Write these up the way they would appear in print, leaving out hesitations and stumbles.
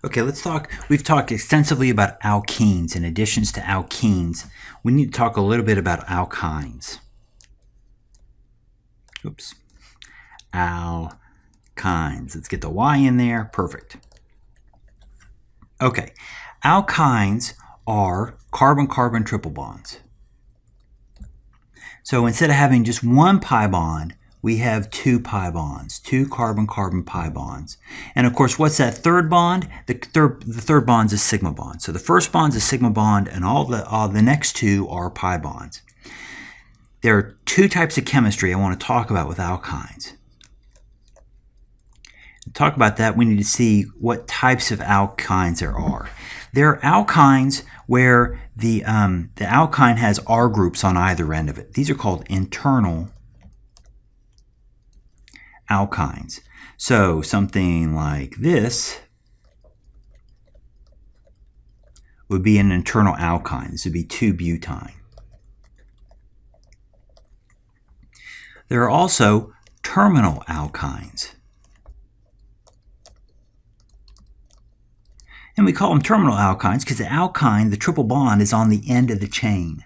Okay, we've talked extensively about alkenes. In addition to alkenes, we need to talk a little bit about alkynes. Oops. Alkynes. Let's get the Y in there. Perfect. Okay, alkynes are carbon-carbon triple bonds. So instead of having just one pi bond, we have two pi bonds, two carbon-carbon pi bonds. And of course, what's that third bond? The third bond is a sigma bond. So the first bond is a sigma bond, and all the next two are pi bonds. There are two types of chemistry I want to talk about with alkynes. To talk about that, we need to see what types of alkynes there are. There are alkynes where the alkyne has R groups on either end of it. These are called internal alkynes. So something like this would be an internal alkyne. This would be 2-butene. There are also terminal alkynes. And we call them terminal alkynes because the alkyne, the triple bond, is on the end of the chain.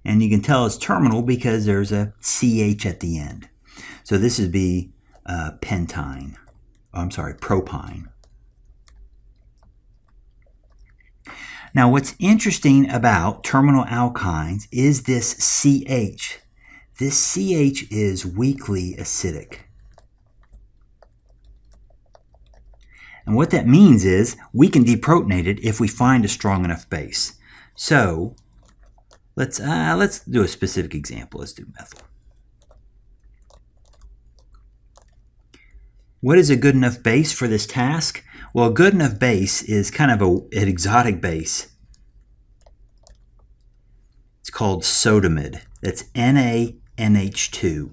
And you can tell it's terminal because there's a CH at the end. So this would be propyne. Now what's interesting about terminal alkynes is this CH. This CH is weakly acidic. And what that means is we can deprotonate it if we find a strong enough base. So let's do a specific example. Let's do methyl. What is a good enough base for this task? Well, a good enough base is kind of an exotic base. It's called sodamide. That's NaNH2.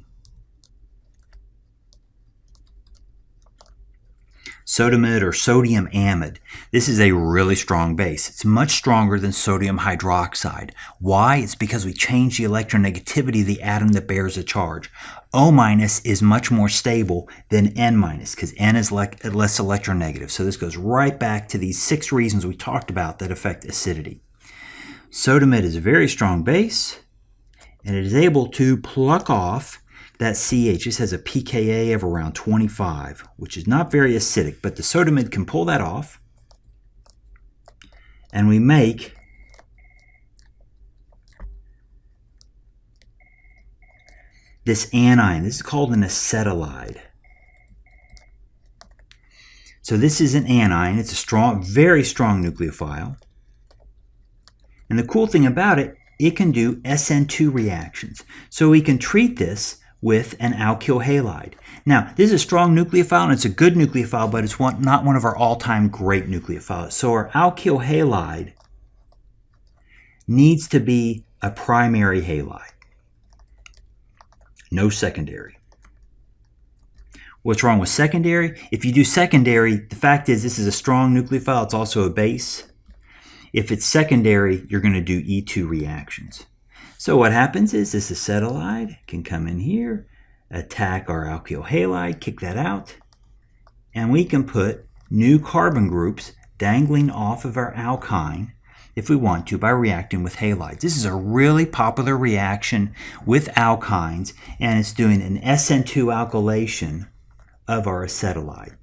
Sodamide or sodium amide. This is a really strong base. It's much stronger than sodium hydroxide. Why? It's because we change the electronegativity of the atom that bears a charge. O- is much more stable than N- because N is less electronegative. So this goes right back to these 6 reasons we talked about that affect acidity. Sodamide is a very strong base, and it is able to pluck off that CH. This has a pKa of around 25, which is not very acidic, but the sodamide can pull that off, and we make this anion. This is called an acetylide. So this is an anion. It's a strong, very strong nucleophile. And the cool thing about it, it can do SN2 reactions. So we can treat this with an alkyl halide. Now, this is a strong nucleophile, and it's a good nucleophile, but it's not one of our all-time great nucleophiles. So our alkyl halide needs to be a primary halide. No secondary. What's wrong with secondary? If you do secondary, the fact is this is a strong nucleophile. It's also a base. If it's secondary, you're going to do E2 reactions. So what happens is this acetylide can come in here, attack our alkyl halide, kick that out, and we can put new carbon groups dangling off of our alkyne if we want to by reacting with halides. This is a really popular reaction with alkynes, and it's doing an SN2 alkylation of our acetylide.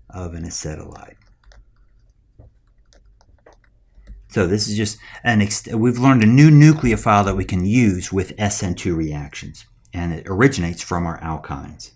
Of an acetylide. So this is just we've learned a new nucleophile that we can use with SN2 reactions, and it originates from our alkynes.